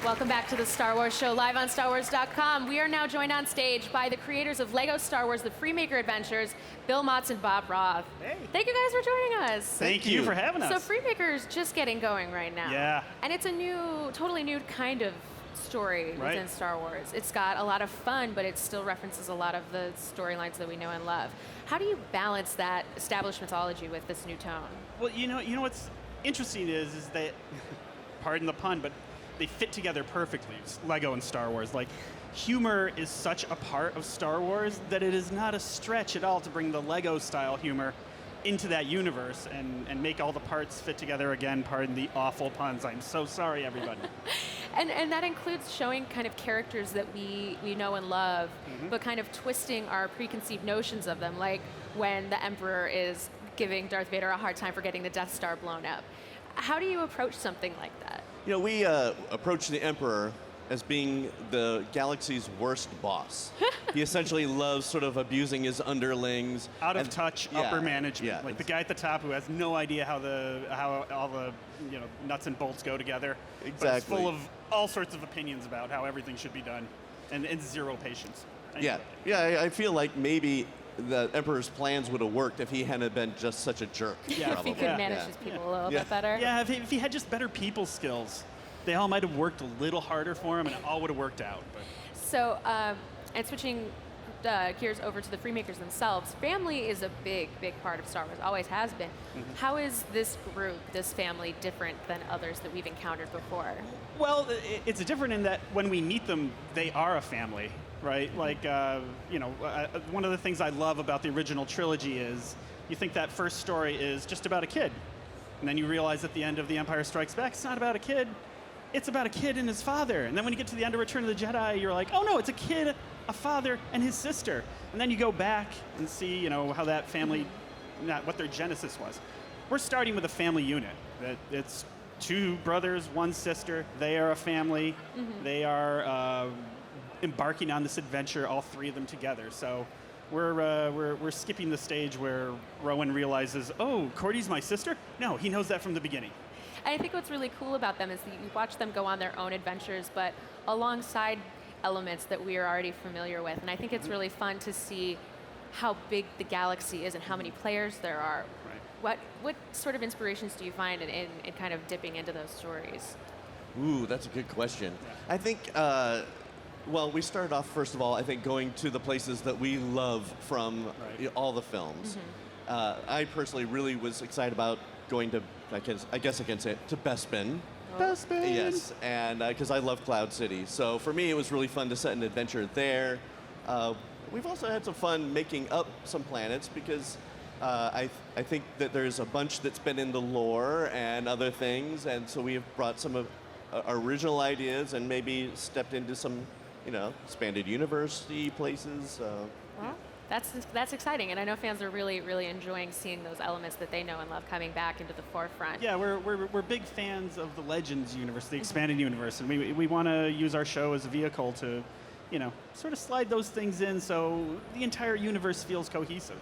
Welcome back to the Star Wars Show, live on StarWars.com. We are now joined on stage by the creators of LEGO Star Wars: The Freemaker Adventures, Bill Motz and Bob Roth. Hey. Thank you guys for joining us. Thank you for having us. So Freemaker's just getting going right now. Yeah. And it's a new, totally new kind of story within Star Wars. It's got a lot of fun, but it still references a lot of the storylines that we know and love. How do you balance that established mythology with this new tone? Well, you know what's interesting is that, pardon the pun, but they fit together perfectly, Lego and Star Wars. Like, humor is such a part of Star Wars that it is not a stretch at all to bring the Lego-style humor into that universe and make all the parts fit together again. Pardon the awful puns. I'm so sorry, everybody. And that includes showing kind of characters that we know and love, but kind of twisting our preconceived notions of them, like when the Emperor is giving Darth Vader a hard time for getting the Death Star blown up. How do you approach something like that? You know, we approach the Emperor as being the galaxy's worst boss. He essentially loves sort of abusing his underlings. Out of touch, upper management. Yeah, like the guy at the top who has no idea how all the nuts and bolts go together. Exactly. But is full of all sorts of opinions about how everything should be done, and zero patience. Yeah, I feel like maybe the Emperor's plans would have worked if he hadn't been just such a jerk. Yeah, if he could manage his people a little bit better. Yeah, if he had just better people skills, they all might have worked a little harder for him, and it all would have worked out. But. So, and switching gears over to the Freemakers themselves, family is a big, big part of Star Wars, always has been. How is this group, this family, different than others that we've encountered before? Well, it's different in that when we meet them, they are a family, right? Like, one of the things I love about the original trilogy is you think that first story is just about a kid. And then you realize at the end of The Empire Strikes Back, it's not about a kid. It's about a kid and his father. And then when you get to the end of Return of the Jedi, you're like, oh no, it's a kid, a father, and his sister. And then you go back and see, how that family, what their genesis was. We're starting with a family unit. It's two brothers, one sister. They are a family. They are embarking on this adventure, all three of them together. So we're skipping the stage where Rowan realizes, oh, Cordy's my sister? No, he knows that from the beginning. I think what's really cool about them is that you watch them go on their own adventures, but alongside elements that we are already familiar with. And I think it's really fun to see how big the galaxy is and how many players there are. Right. What sort of inspirations do you find in kind of dipping into those stories? Ooh, that's a good question. I think, we started off, first of all, I think going to the places that we love from all the films. I personally really was excited about going to, I guess I can say it, to Bespin. Bespin! Yes, and because I love Cloud City. So for me, it was really fun to set an adventure there. We've also had some fun making up some planets because I think that there's a bunch that's been in the lore and other things, and so we have brought some of our original ideas and maybe stepped into some, expanded university places. Well, that's exciting, and I know fans are really, really enjoying seeing those elements that they know and love coming back into the forefront. Yeah, we're big fans of the Legends universe, the expanded universe, and we want to use our show as a vehicle to, sort of slide those things in so the entire universe feels cohesive.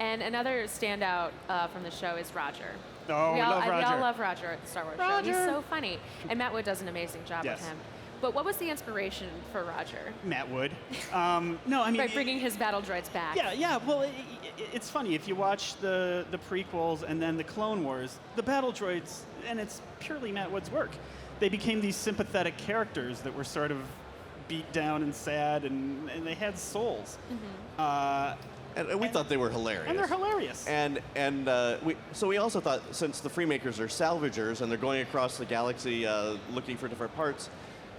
And another standout from the show is Roger. Oh, we love Roger. We all love Roger at the Star Wars Show. He's so funny, and Matt Wood does an amazing job with him. But what was the inspiration for Roger? Matt Wood. No, I mean... By bringing his battle droids back. Yeah. Well, it's funny. If you watch the prequels and then the Clone Wars, the battle droids, and it's purely Matt Wood's work, they became these sympathetic characters that were sort of beat down and sad, and they had souls. And we thought they were hilarious. And they're hilarious. And we also thought, since the Freemakers are salvagers and they're going across the galaxy looking for different parts,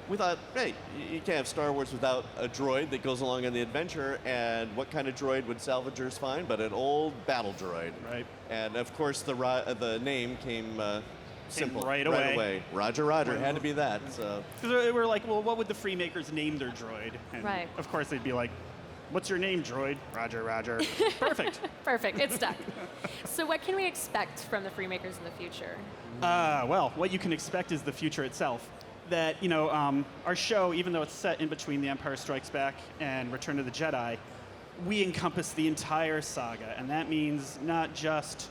we thought, hey, you can't have Star Wars without a droid that goes along on the adventure, and what kind of droid would salvagers find but an old battle droid? Right. And of course, the name came simple. Right away. Roger, it had to be that. So. Because we're like, well, what would the Freemakers name their droid? And of course, they'd be like, what's your name, droid? Roger. Perfect. Perfect, it's stuck. So what can we expect from the Freemakers in the future? Well, what you can expect is the future itself. That, our show, even though it's set in between The Empire Strikes Back and Return of the Jedi, we encompass the entire saga. And that means not just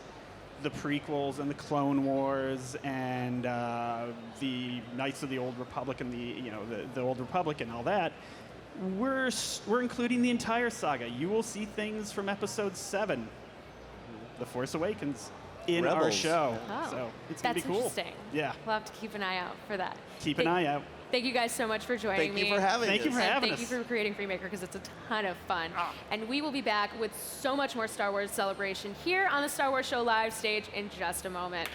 the prequels and the Clone Wars and the Knights of the Old Republic and the Old Republic and all that, we're including the entire saga. You will see things from Episode 7, The Force Awakens, in our Rebels. show. Oh, So it's gonna be that's cool. interesting. Yeah. We'll have to keep an eye out for that. Keep an eye out. Thank you guys so much for joining Thank me. you for having Thank us. you for having Thank us. you for creating Freemaker, because it's a ton of fun. And we will be back with so much more Star Wars celebration here on the Star Wars Show live stage in just a moment.